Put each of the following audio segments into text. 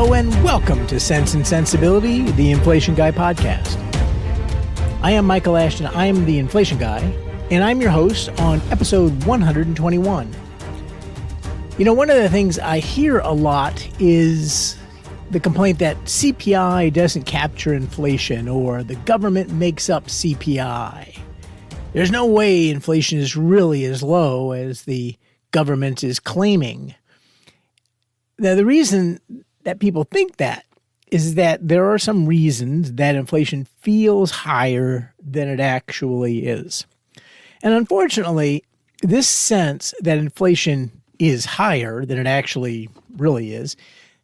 Hello and welcome to Cents and Sensibility, the Inflation Guy podcast. I am Michael Ashton. I am the Inflation Guy, and I'm your host on episode 121. You know, one of the things I hear a lot is the complaint that CPI doesn't capture inflation or the government makes up CPI. There's no way inflation is really as low as the government is claiming. Now, the reason that people think that is that there are some reasons that inflation feels higher than it actually is. And unfortunately, this sense that inflation is higher than it actually really is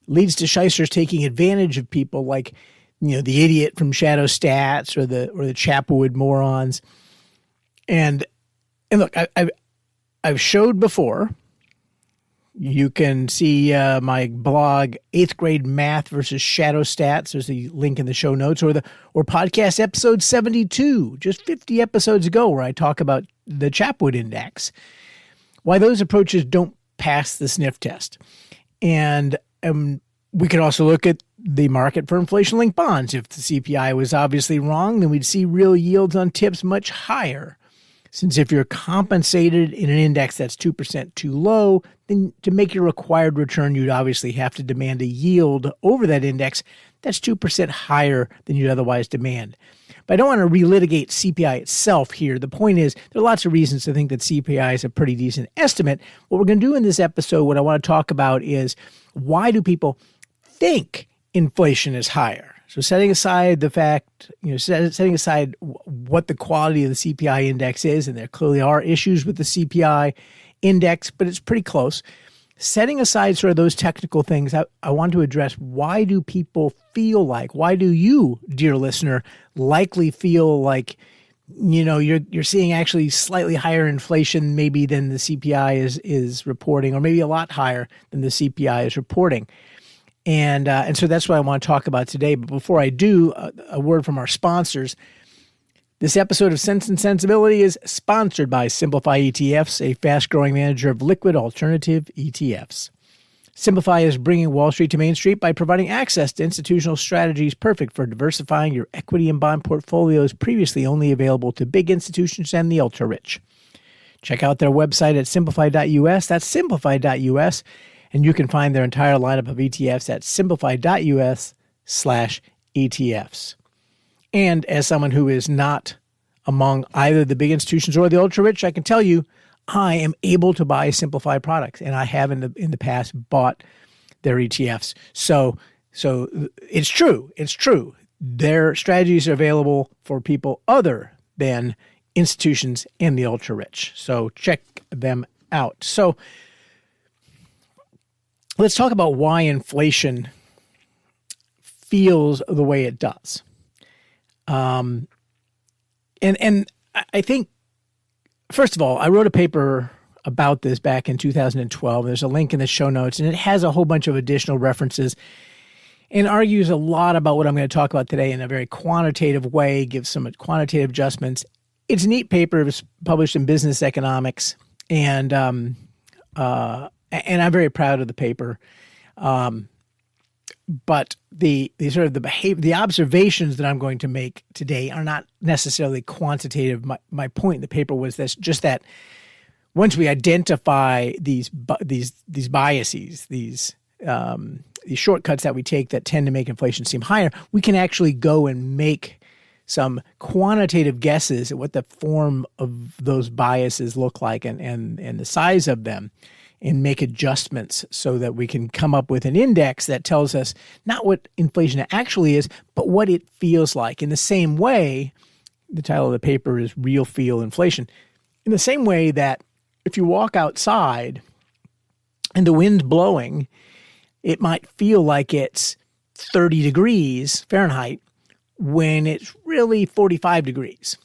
leads to shysters taking advantage of people like, you know, the idiot from Shadow Stats or the Chapwood morons. And look, I've showed before. You can see my blog, 8th Grade Math versus Shadow Stats. There's a link in the show notes, or podcast episode 72, just 50 episodes ago, where I talk about the Chapwood Index, why those approaches don't pass the sniff test. And we could also look at the market for inflation-linked bonds. If the CPI was obviously wrong, then we'd see real yields on tips much higher. Since if you're compensated in an index that's 2% too low, then to make your required return, you'd obviously have to demand a yield over that index that's 2% higher than you'd otherwise demand. But I don't want to relitigate CPI itself here. The point is, there are lots of reasons to think that CPI is a pretty decent estimate. What we're going to do in this episode, what I want to talk about is, why do people think inflation is higher? So setting aside the fact, setting aside what the quality of the CPI index is, and there clearly are issues with the CPI index, but it's pretty close. Setting aside sort of those technical things, I want to address, why do people feel like, why do you, dear listener, likely feel like, you know, you're seeing actually slightly higher inflation maybe than the CPI is reporting, or maybe a lot higher than the CPI is reporting. And so that's what I want to talk about today. But before I do, a word from our sponsors. This episode of Cents and Sensibility is sponsored by Simplify ETFs, a fast-growing manager of liquid alternative ETFs. Simplify is bringing Wall Street to Main Street by providing access to institutional strategies perfect for diversifying your equity and bond portfolios previously only available to big institutions and the ultra-rich. Check out their website at simplify.us. That's simplify.us. And you can find their entire lineup of ETFs at simplify.us/ETFs. And as someone who is not among either the big institutions or the ultra-rich, I can tell you I am able to buy Simplify products, and I have in the past bought their ETFs. So it's true. It's true. Their strategies are available for people other than institutions and the ultra-rich. So check them out. So let's talk about why inflation feels the way it does. And I think, first of all, I wrote a paper about this back in 2012. There's a link in the show notes, and it has a whole bunch of additional references and argues a lot about what I'm going to talk about today in a very quantitative way, gives some quantitative adjustments. It's a neat paper. It was published in Business Economics, and I'm very proud of the paper. But the observations that I'm going to make today are not necessarily quantitative. My point in the paper was that once we identify these biases, these shortcuts that we take that tend to make inflation seem higher, we can actually go and make some quantitative guesses at what the form of those biases look like and the size of them, and make adjustments so that we can come up with an index that tells us not what inflation actually is, but what it feels like. In the same way, the title of the paper is Real Feel Inflation. In the same way that if you walk outside and the wind's blowing, it might feel like it's 30 degrees Fahrenheit when it's really 45 degrees.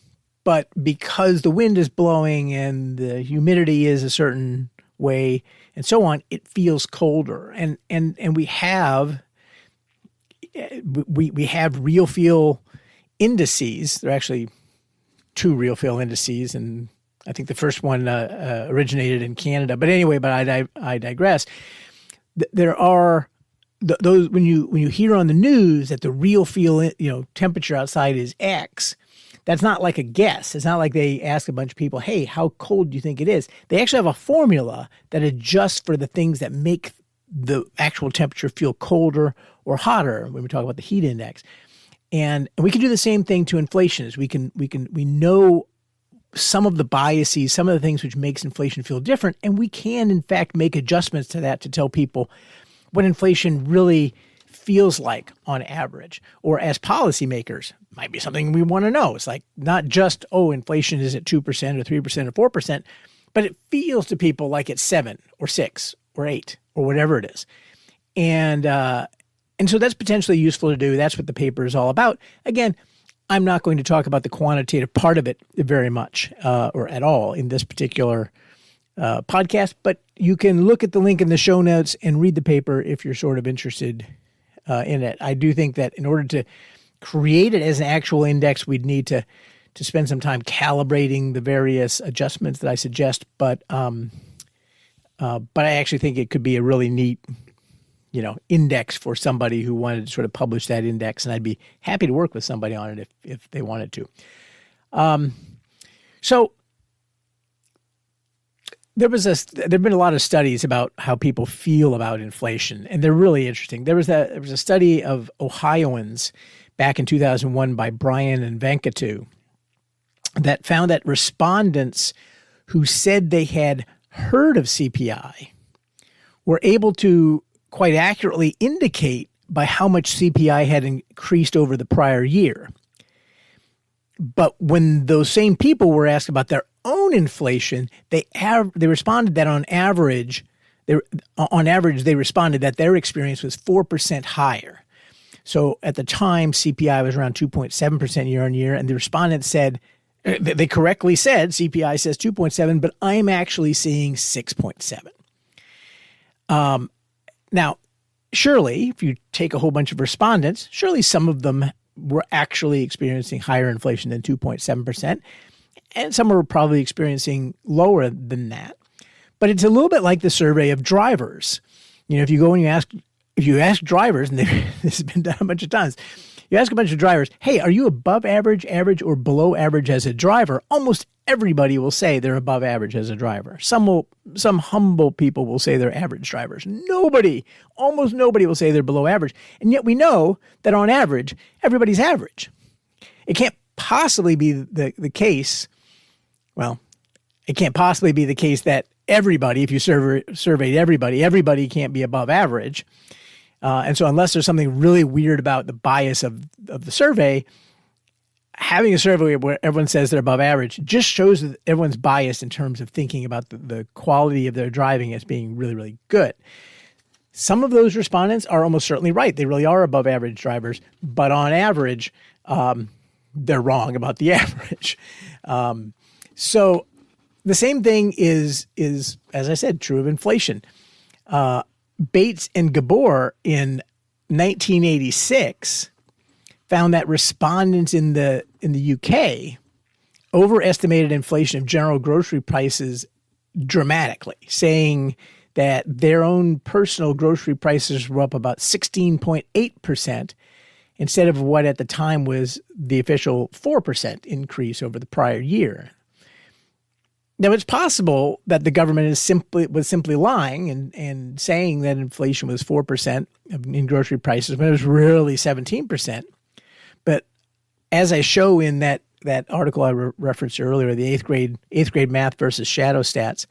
But because the wind is blowing and the humidity is a certain way and so on, it feels colder. And we have real feel indices. There are actually two real feel indices, and I think the first one originated in Canada. But anyway, I digress. There are those when you hear on the news that the real temperature outside is X, that's not like a guess. It's not like they ask a bunch of people, hey, how cold do you think it is? They actually have a formula that adjusts for the things that make the actual temperature feel colder or hotter when we talk about the heat index. And we can do the same thing to inflation. Is we know some of the biases, some of the things which makes inflation feel different, and we can in fact make adjustments to that to tell people what inflation really feels like on average. Or as policymakers, might be something we want to know. It's like not just, inflation is at 2% or 3% or 4%, but it feels to people like it's 7 or 6 or 8 or whatever it is. And so that's potentially useful to do. That's what the paper is all about. Again, I'm not going to talk about the quantitative part of it very much or at all in this particular podcast, but you can look at the link in the show notes and read the paper if you're sort of interested in it. I do think that in order to create it as an actual index, we'd need to spend some time calibrating the various adjustments that I suggest, but I actually think it could be a really neat index for somebody who wanted to sort of publish that index, and I'd be happy to work with somebody on it if they wanted to. So there've been a lot of studies about how people feel about inflation, and they're really interesting. There was a study of Ohioans back in 2001 by Bryan and Venkatu that found that respondents who said they had heard of CPI were able to quite accurately indicate by how much CPI had increased over the prior year. But when those same people were asked about their own inflation, they responded that on average they responded that their experience was 4% higher. So at the time, CPI was around 2.7% year on year, and the respondent said, they correctly said, CPI says 2.7, but I'm actually seeing 6.7. Now, surely, if you take a whole bunch of respondents, surely some of them were actually experiencing higher inflation than 2.7%, and some were probably experiencing lower than that. But it's a little bit like the survey of drivers. If you go and if you ask drivers, and this has been done a bunch of times, you ask a bunch of drivers, hey, are you above average, average, or below average as a driver? Almost everybody will say they're above average as a driver. Some humble people will say they're average drivers. Almost nobody will say they're below average. And yet we know that on average, everybody's average. It can't possibly be the case. Well, it can't possibly be the case that everybody, if you surveyed everybody can't be above average. And so unless there's something really weird about the bias of the survey, having a survey where everyone says they're above average just shows that everyone's biased in terms of thinking about the quality of their driving as being really, really good. Some of those respondents are almost certainly right. They really are above average drivers, but on average, they're wrong about the average. So the same thing is, as I said, true of inflation. Bates and Gabor in 1986 found that respondents in the UK overestimated inflation of general grocery prices dramatically, saying that their own personal grocery prices were up about 16.8% instead of what at the time was the official 4% increase over the prior year. Now, it's possible that the government was simply lying and saying that inflation was 4% in grocery prices when it was really 17%. But as I show in that article I referenced earlier, the eighth grade math versus shadow stats,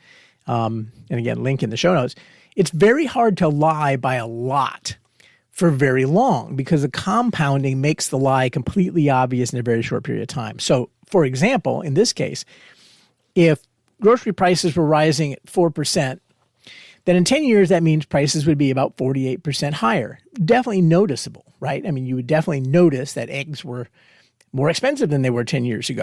and again, link in the show notes, it's very hard to lie by a lot for very long because the compounding makes the lie completely obvious in a very short period of time. So, for example, in this case, if grocery prices were rising at 4%, then in 10 years, that means prices would be about 48% higher. Definitely noticeable, right? I mean, you would definitely notice that eggs were more expensive than they were 10 years ago.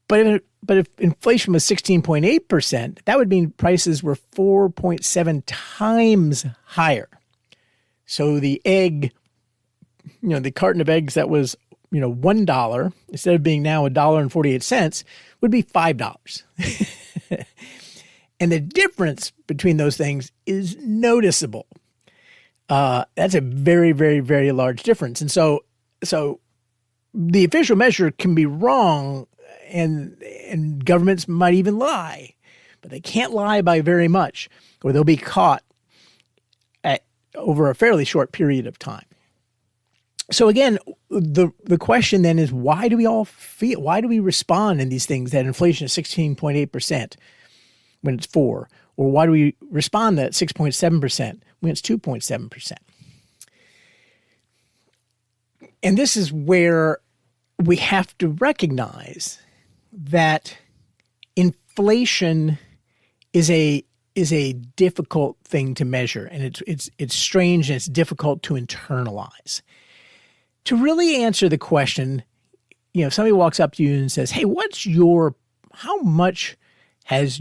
But if inflation was 16.8%, that would mean prices were 4.7 times higher. So the egg, the carton of eggs that was, $1, instead of being now $1.48, would be $5. And the difference between those things is noticeable. That's a very, very, very large difference. And so the official measure can be wrong, and governments might even lie, but they can't lie by very much, or they'll be caught over a fairly short period of time. So again, the question then is, why do we respond in these things that inflation is 16.8% when it's 4%, or why do we respond at 6.7% when it's 2.7%? And this is where we have to recognize that inflation is a difficult thing to measure, and it's strange, and it's difficult to internalize. To really answer the question, if somebody walks up to you and says, "Hey, how much has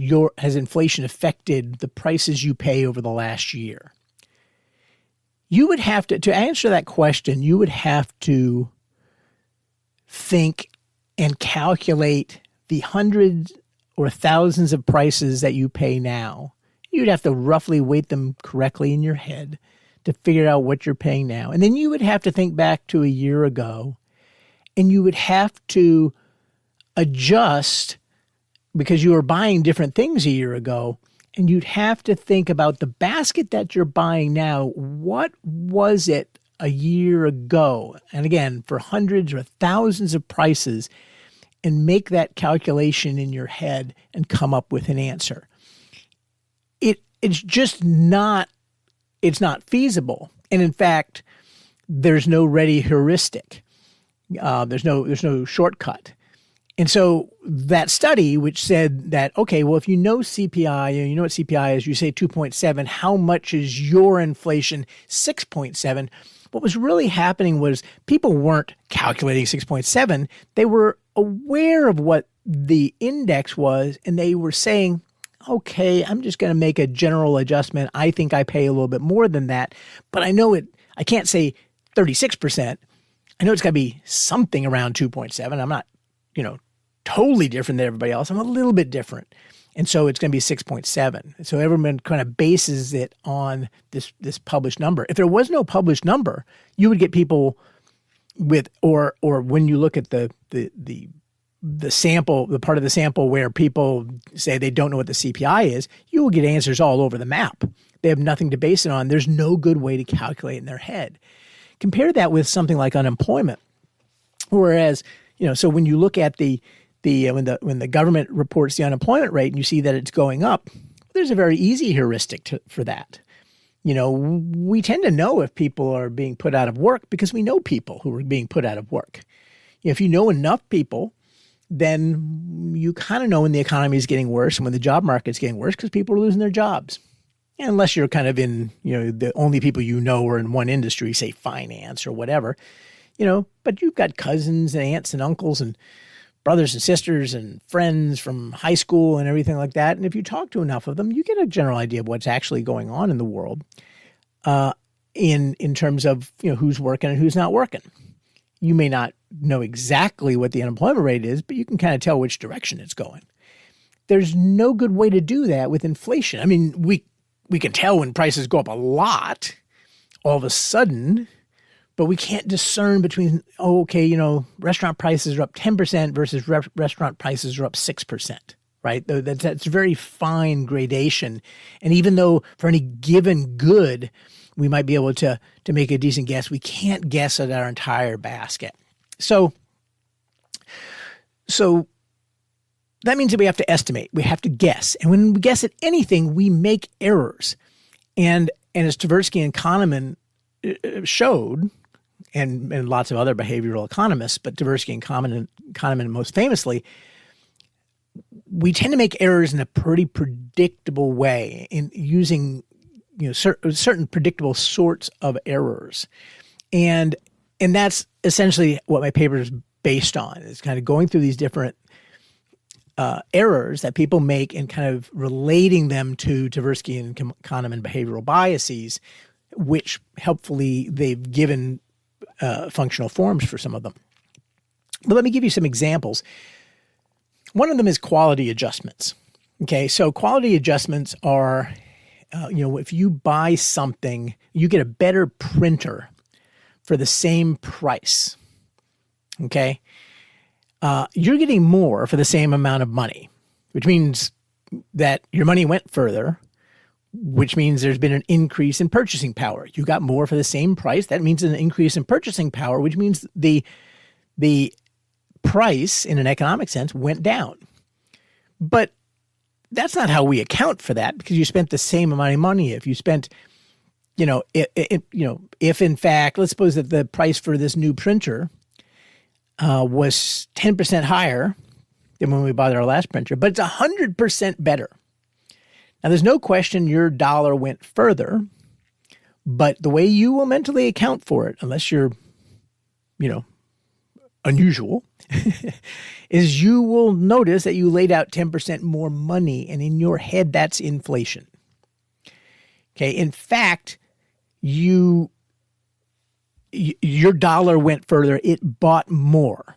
inflation affected the prices you pay over the last year?" You would have to answer that question, you would have to think and calculate the hundreds or thousands of prices that you pay now. You'd have to roughly weight them correctly in your head to figure out what you're paying now. And then you would have to think back to a year ago, and you would have to adjust because you were buying different things a year ago, and you'd have to think about the basket that you're buying now. What was it a year ago? And again, for hundreds or thousands of prices, and make that calculation in your head and come up with an answer. It's just not feasible. And in fact, there's no ready heuristic. There's no shortcut. And so that study, which said that, okay, well, if you know CPI, you know what CPI is, you say 2.7, how much is your inflation? 6.7. What was really happening was people weren't calculating 6.7. They were aware of what the index was, and they were saying, okay, I'm just going to make a general adjustment. I think I pay a little bit more than that, but I know I can't say 36%. I know it's got to be something around 2.7. I'm not, totally different than everybody else. I'm a little bit different. And so it's going to be 6.7. So everyone kind of bases it on this published number. If there was no published number, you would get people with, or when you look at the sample, the part of the sample where people say they don't know what the CPI is, you will get answers all over the map. They have nothing to base it on. There's no good way to calculate in their head. Compare that with something like unemployment. Whereas, so when you look at when the government reports the unemployment rate and you see that it's going up, there's a very easy heuristic for that. We tend to know if people are being put out of work because we know people who are being put out of work. If you know enough people, then you kind of know when the economy is getting worse and when the job market is getting worse because people are losing their jobs. Unless you're kind of in, the only people are in one industry, say finance or whatever, but you've got cousins and aunts and uncles and brothers and sisters and friends from high school and everything like that. And if you talk to enough of them, you get a general idea of what's actually going on in the world in terms of, who's working and who's not working. You may not know exactly what the unemployment rate is, but you can kind of tell which direction it's going. There's no good way to do that with inflation. I mean, we can tell when prices go up a lot all of a sudden, but we can't discern between, restaurant prices are up 10% versus restaurant prices are up 6%, right? That's very fine gradation. And even though for any given good, we might be able to make a decent guess, we can't guess at our entire basket. So that means that we have to estimate. We have to guess. And when we guess at anything, we make errors. And as Tversky and Kahneman showed, and lots of other behavioral economists, but Tversky and Kahneman most famously, we tend to make errors in a pretty predictable way in using certain predictable sorts of errors. And that's essentially what my paper is based on, is kind of going through these different errors that people make and kind of relating them to Tversky and Kahneman behavioral biases, which helpfully they've given functional forms for some of them. But let me give you some examples. One of them is quality adjustments. Okay, so quality adjustments are if you buy something, you get a better printer for the same price. Okay. You're getting more for the same amount of money, which means that your money went further, which means there's been an increase in purchasing power. You got more for the same price. That means an increase in purchasing power, which means the price in an economic sense went down. But that's not how we account for that, because you spent the same amount of money. If you spent, if in fact, let's suppose that the price for this new printer was 10% higher than when we bought our last printer, but it's 100% better. Now, there's no question your dollar went further, but the way you will mentally account for it, unless you're, unusual, is you will notice that you laid out 10% more money, and in your head, that's inflation. Okay. In fact, your dollar went further. It bought more.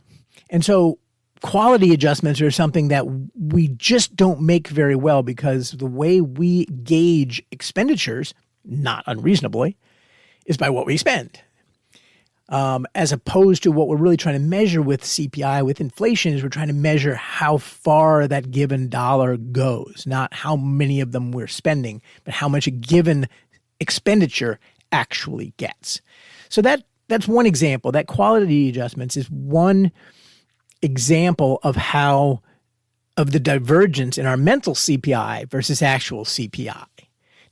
And so quality adjustments are something that we just don't make very well, because the way we gauge expenditures, not unreasonably, is by what we spend. As opposed to what we're really trying to measure with CPI, with inflation, is we're trying to measure how far that given dollar goes, not how many of them we're spending, but how much a given expenditure actually gets. So that's one example. That quality adjustments is one example of the divergence in our mental CPI versus actual CPI.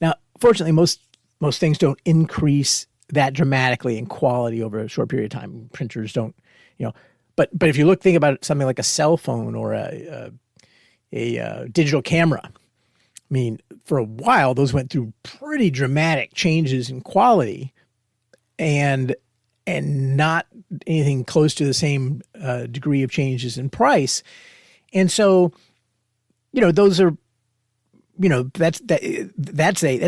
Now, fortunately, most things don't increase that dramatically in quality over a short period of time. Printers don't, but if you think about something like a cell phone or a digital camera, I mean, for a while, those went through pretty dramatic changes in quality and not anything close to the same degree of changes in price. And so, those are, that's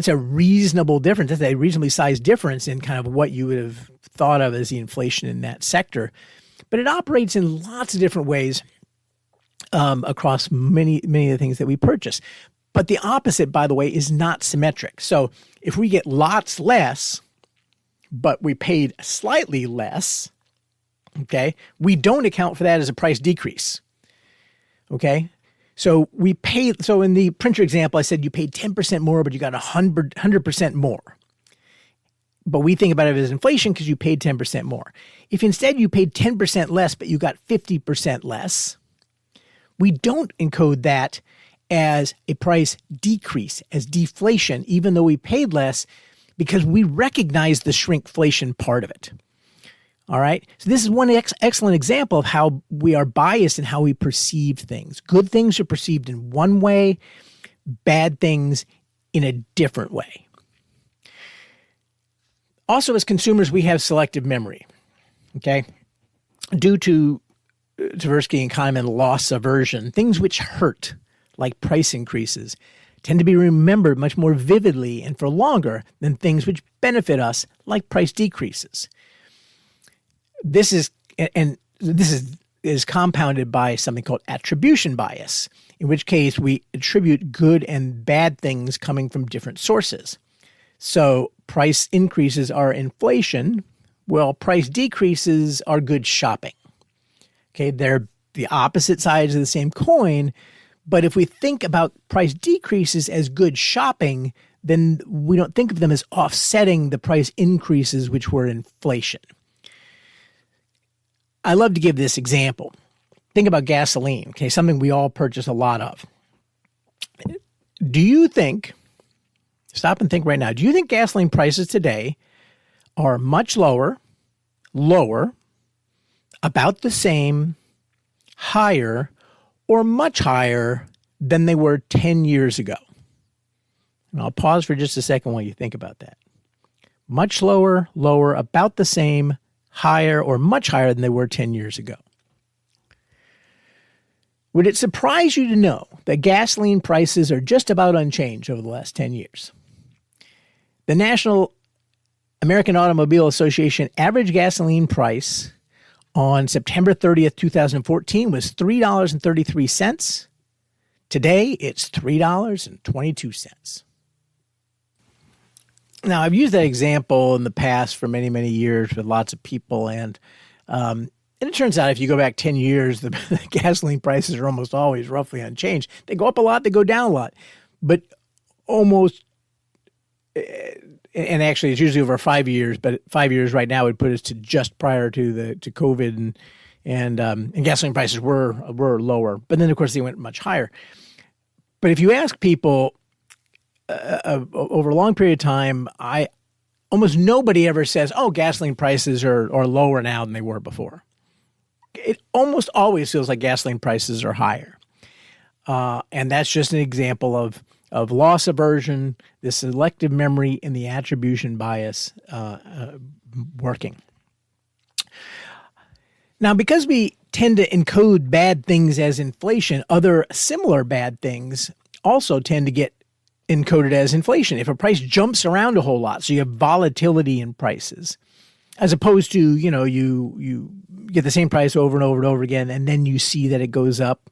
a reasonable difference. That's a reasonably sized difference in kind of what you would have thought of as the inflation in that sector. But it operates in lots of different ways across many of the things that we purchase. But the opposite, by the way, is not symmetric. So if we get lots less, but we paid slightly less, okay, we don't account for that as a price decrease. Okay. So in the printer example, I said you paid 10% more, but you got 100% more. But we think about it as inflation because you paid 10% more. If instead you paid 10% less, but you got 50% less, we don't encode that as a price decrease, as deflation, even though we paid less, because we recognize the shrinkflation part of it. All right. So this is one excellent example of how we are biased in how we perceive things. Good things are perceived in one way, bad things in a different way. Also, as consumers, we have selective memory. Okay. Due to Tversky and Kahneman loss aversion, things which hurt, like price increases, tend to be remembered much more vividly and for longer than things which benefit us, like price decreases. This is compounded by something called attribution bias, in which case we attribute good and bad things coming from different sources. So price increases are inflation, while price decreases are good shopping. Okay, they're the opposite sides of the same coin, but if we think about price decreases as good shopping, then we don't think of them as offsetting the price increases, which were inflation. I love to give this example. Think about gasoline, okay, something we all purchase a lot of. Do you think, stop and think right now, do you think gasoline prices today are much lower, about the same, higher, or much higher than they were 10 years ago? And I'll pause for just a second while you think about that. Much lower, about the same, higher, or much higher than they were 10 years ago. Would it surprise you to know that gasoline prices are just about unchanged over the last 10 years? The National American Automobile Association average gasoline price on September 30th, 2014 was $3.33. Today, it's $3.22. Now, I've used that example in the past for many, many years with lots of people. And it turns out if you go back 10 years, the gasoline prices are almost always roughly unchanged. They go up a lot, they go down a lot. But almost, and actually it's usually over 5 years, but 5 years right now would put us to just prior to COVID, and gasoline prices were lower. But then, of course, they went much higher. But if you ask people over a long period of time, almost nobody ever says, oh, gasoline prices are lower now than they were before. It almost always feels like gasoline prices are higher. And that's just an example of loss aversion, the selective memory, and the attribution bias working. Now, because we tend to encode bad things as inflation, other similar bad things also tend to get encoded as inflation. If a price jumps around a whole lot, so you have volatility in prices, as opposed to, you get the same price over and over and over again, and then you see that it goes up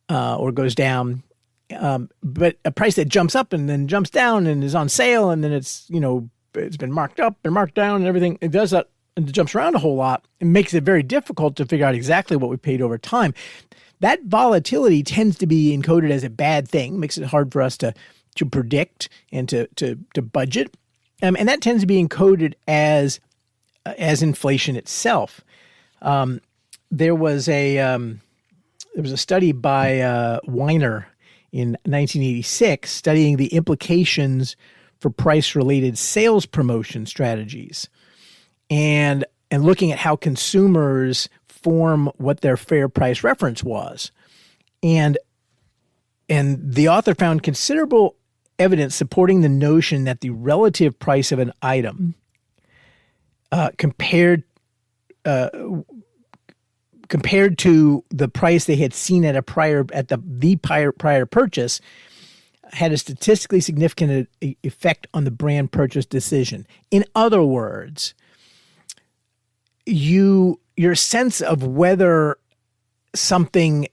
or goes down. But a price that jumps up and then jumps down and is on sale, and then it's been marked up and marked down and everything, it does that and it jumps around a whole lot. It makes it very difficult to figure out exactly what we paid over time. That volatility tends to be encoded as a bad thing, makes it hard for us to predict and to budget. And that tends to be encoded as inflation itself. There was a study by Weiner in 1986 studying the implications for price-related sales promotion strategies, and looking at how consumers form what their fair price reference was. And the author found considerable evidence supporting the notion that the relative price of an item compared to the price they had seen at the prior purchase had a statistically significant effect on the brand purchase decision. In other words, your sense of whether something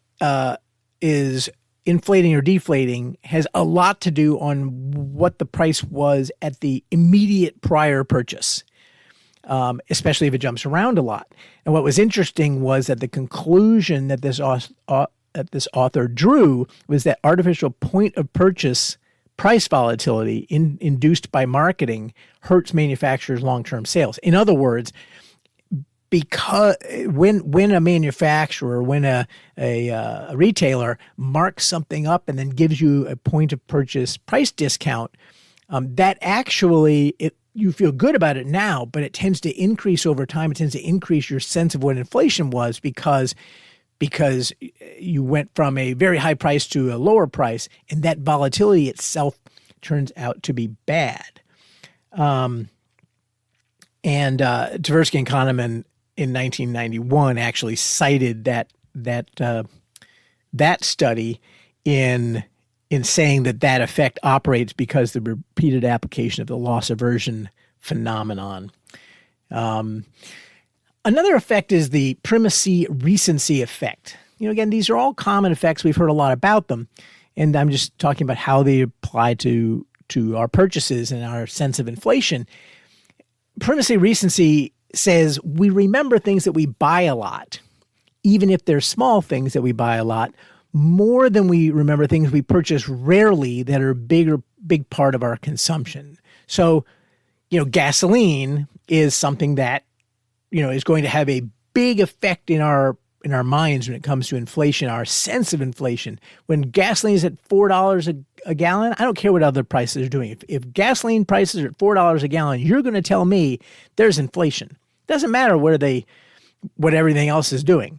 is inflating or deflating has a lot to do on what the price was at the immediate prior purchase, especially if it jumps around a lot. And what was interesting was that the conclusion that this author drew was that artificial point of purchase price volatility induced by marketing hurts manufacturers' long-term sales. In other words, because when a manufacturer, when a retailer marks something up and then gives you a point of purchase price discount, that actually you feel good about it now, but it tends to increase over time. It tends to increase your sense of what inflation was because you went from a very high price to a lower price, and that volatility itself turns out to be bad. And Tversky and Kahneman in 1991 actually cited that study in saying that effect operates because the repeated application of the loss aversion phenomenon. Another effect is the primacy recency effect. Again, these are all common effects. We've heard a lot about them, and I'm just talking about how they apply to our purchases and our sense of inflation. Primacy recency says we remember things that we buy a lot, even if they're small things that we buy a lot, more than we remember things we purchase rarely that are a big part of our consumption. So, gasoline is something that, is going to have a big effect in our minds when it comes to inflation, our sense of inflation. When gasoline is at $4 a gallon, I don't care what other prices are doing. If gasoline prices are at $4 a gallon, you're going to tell me there's inflation. Doesn't matter what everything else is doing.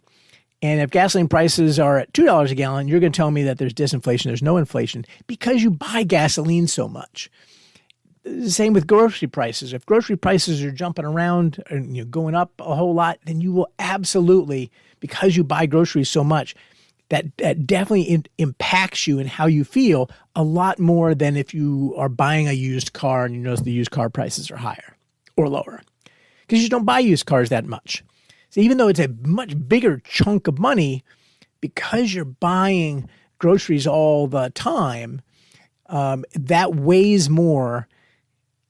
And if gasoline prices are at $2 a gallon, you're going to tell me that there's disinflation, there's no inflation, because you buy gasoline so much. Same with grocery prices. If grocery prices are jumping around and going up a whole lot, then you will absolutely, because you buy groceries so much, that definitely impacts you and how you feel a lot more than if you are buying a used car and you notice the used car prices are higher or lower. Because you don't buy used cars that much. So even though it's a much bigger chunk of money, because you're buying groceries all the time, that weighs more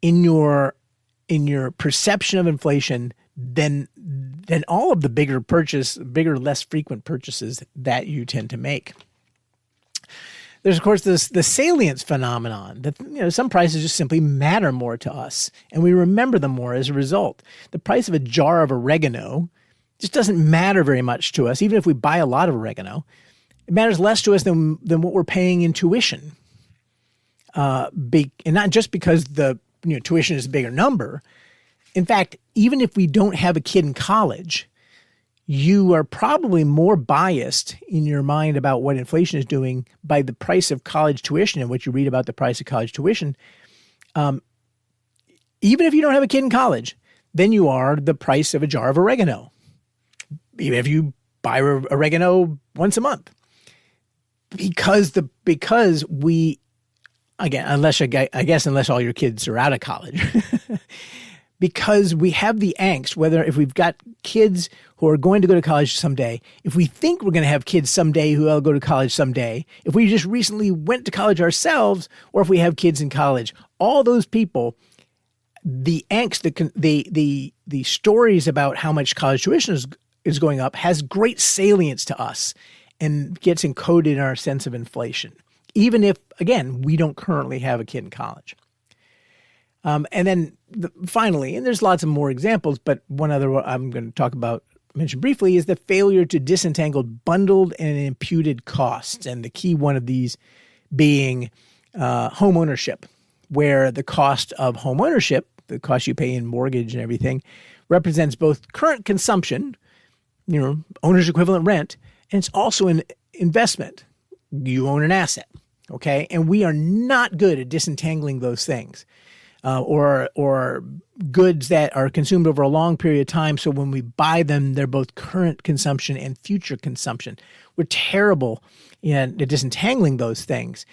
in your perception of inflation than all of the bigger, less frequent purchases that you tend to make. There's, of course, the salience phenomenon that some prices just simply matter more to us, and we remember them more as a result. The price of a jar of oregano just doesn't matter very much to us, even if we buy a lot of oregano. It matters less to us than what we're paying in tuition, and not just because the tuition is a bigger number. In fact, even if we don't have a kid in college, you are probably more biased in your mind about what inflation is doing by the price of college tuition and what you read about the price of college tuition. Even if you don't have a kid in college, then you are the price of a jar of oregano, even if you buy oregano once a month. Because we, again, unless all your kids are out of college, because we have the angst, if we've got kids who are going to go to college someday, if we think we're going to have kids someday who will go to college someday, if we just recently went to college ourselves, or if we have kids in college, all those people, the angst, the stories about how much college tuition is going up has great salience to us and gets encoded in our sense of inflation, even if, again, we don't currently have a kid in college. And then finally, and there's lots of more examples, but one other I'm going to mention briefly is the failure to disentangle bundled and imputed costs. And the key one of these being home ownership, where the cost of home ownership, the cost you pay in mortgage and everything, represents both current consumption, owner's equivalent rent, and it's also an investment. You own an asset, okay? And we are not good at disentangling those things. Or goods that are consumed over a long period of time. So when we buy them, they're both current consumption and future consumption. We're terrible in disentangling those things.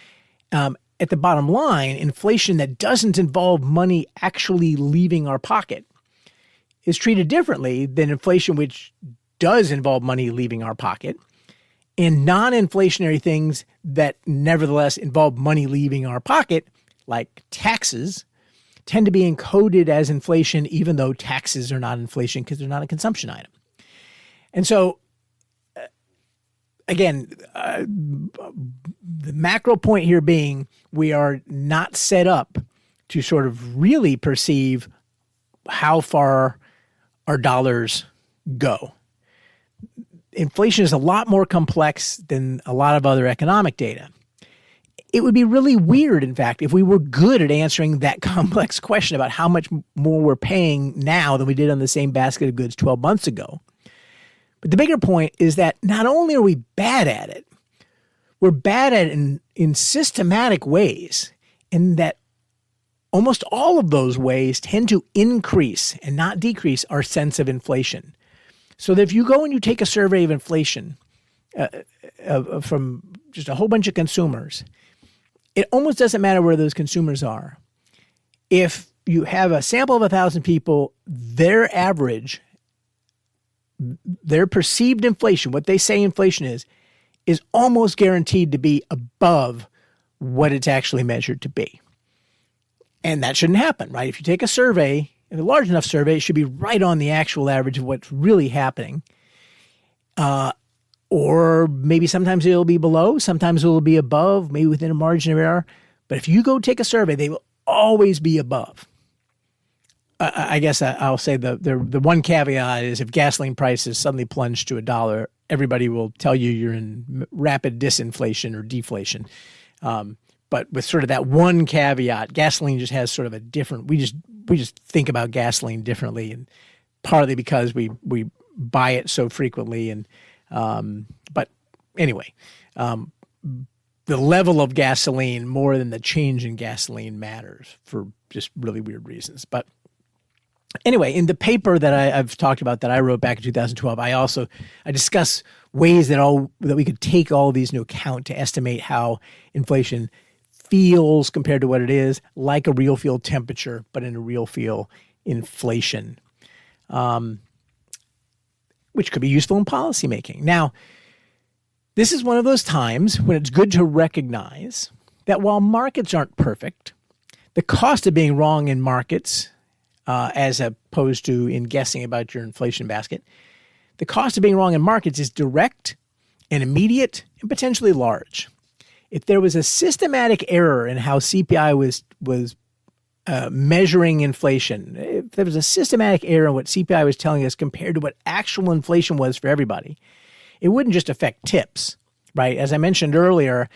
At the bottom line, inflation that doesn't involve money actually leaving our pocket is treated differently than inflation which does involve money leaving our pocket. And non-inflationary things that nevertheless involve money leaving our pocket, like taxes, tend to be encoded as inflation, even though taxes are not inflation because they're not a consumption item. And so, again, the macro point here being we are not set up to sort of really perceive how far our dollars go. Inflation is a lot more complex than a lot of other economic data. It would be really weird, in fact, if we were good at answering that complex question about how much more we're paying now than we did on the same basket of goods 12 months ago. But the bigger point is that not only are we bad at it, we're bad at it in systematic ways, in that almost all of those ways tend to increase and not decrease our sense of inflation. So that if you go and you take a survey of inflation from just a whole bunch of consumers, it almost doesn't matter where those consumers are. If you have a sample of 1,000 people, their average, their perceived inflation, what they say inflation is almost guaranteed to be above what it's actually measured to be. And that shouldn't happen, right? If you take a survey, a large enough survey, it should be right on the actual average of what's really happening. Or maybe sometimes it'll be below, sometimes it'll be above, maybe within a margin of error. But if you go take a survey, they will always be above. I guess I'll say the one caveat is if gasoline prices suddenly plunge to $1, everybody will tell you you're in rapid disinflation or deflation. But with sort of that one caveat, gasoline just has sort of a different. We just think about gasoline differently, and partly because we buy it so frequently. And but anyway, the level of gasoline more than the change in gasoline matters for just really weird reasons. But anyway, in the paper that I've talked about that I wrote back in 2012, I discuss ways that we could take all of these into account to estimate how inflation feels compared to what it is, like a real field temperature, but in a real field inflation, which could be useful in policymaking. Now, this is one of those times when it's good to recognize that while markets aren't perfect, The cost of being wrong in markets, as opposed to in guessing about your inflation basket, the cost of being wrong in markets is direct and immediate and potentially large. If there was a systematic error in how CPI was measuring inflation, if there was a systematic error in what CPI was telling us compared to what actual inflation was for everybody, it wouldn't just affect tips, right? As I mentioned earlier,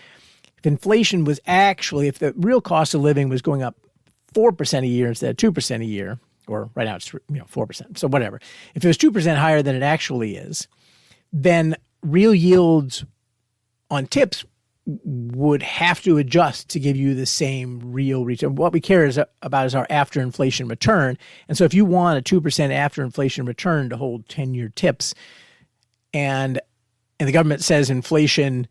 if inflation was actually, if the real cost of living was going up 4% a year instead of 2% a year, or right now it's 4%, so whatever. If it was 2% higher than it actually is, then real yields on tips would have to adjust to give you the same real return. What we care about is our after inflation return. And so if you want a 2% after inflation return to hold 10-year tips, and the government says inflation,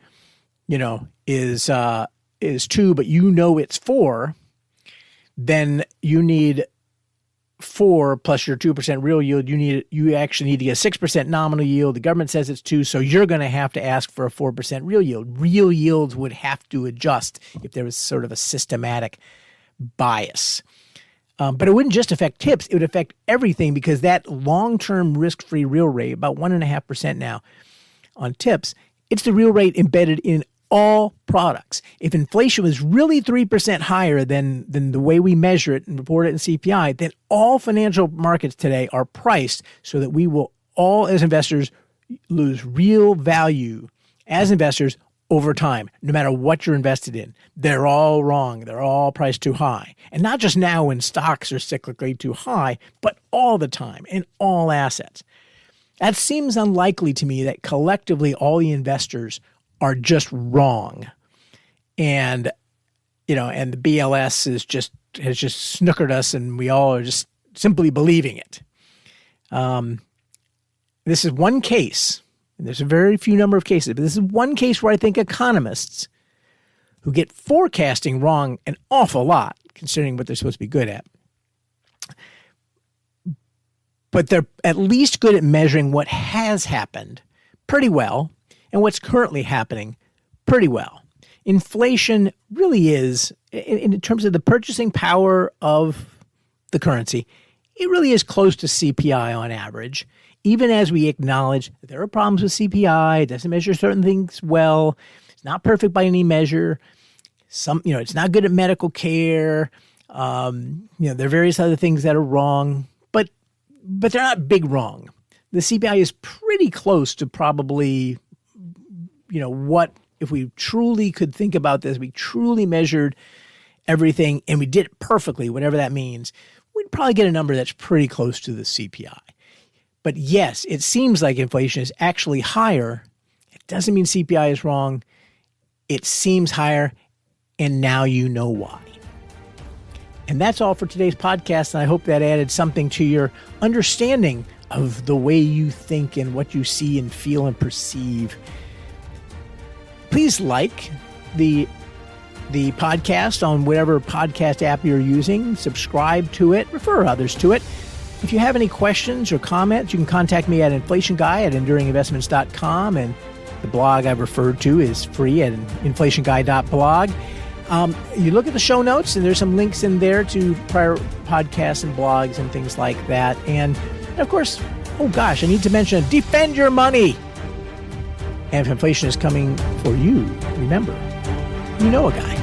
is 2, but it's 4, then you need 4 plus your 2% real yield. You actually need to get a 6% nominal yield. The government says it's 2, so you're going to have to ask for a 4% real yield. Real yields would have to adjust if there was sort of a systematic bias. But it wouldn't just affect tips. It would affect everything, because that long-term risk-free real rate, about 1.5% now on tips, it's the real rate embedded in all products. If inflation was really 3% higher than the way we measure it and report it in CPI, then all financial markets today are priced so that we will all, as investors, lose real value as investors over time, no matter what you're invested in. They're all wrong. They're all priced too high. And not just now when stocks are cyclically too high, but all the time in all assets. That seems unlikely to me, that collectively all the investors are just wrong. And, and the BLS has just snookered us, and we all are just simply believing it. This is one case, and there's a very few number of cases, but this is one case where I think economists who get forecasting wrong an awful lot, considering what they're supposed to be good at, but they're at least good at measuring what has happened pretty well and what's currently happening pretty well. Inflation really is, in terms of the purchasing power of the currency, it really is close to CPI on average, even as we acknowledge that there are problems with CPI. It doesn't measure certain things well. It's not perfect by any measure. It's not good at medical care. There are various other things that are wrong, but they're not big wrong. The CPI is pretty close to probably, what, if we truly could think about this, we truly measured everything and we did it perfectly, whatever that means, we'd probably get a number that's pretty close to the CPI. But yes, it seems like inflation is actually higher. It doesn't mean CPI is wrong. It seems higher, and now you know why. And that's all for today's podcast, and I hope that added something to your understanding of the way you think and what you see and feel and perceive. Please like the podcast on whatever podcast app you're using. Subscribe to it. Refer others to it. If you have any questions or comments, you can contact me at inflationguy@enduringinvestments.com, and the blog I've referred to is free at inflationguy.blog. You look at the show notes, and there's some links in there to prior podcasts and blogs and things like that. And of course, I need to mention, defend your money. And if inflation is coming for you, remember, you know a guy.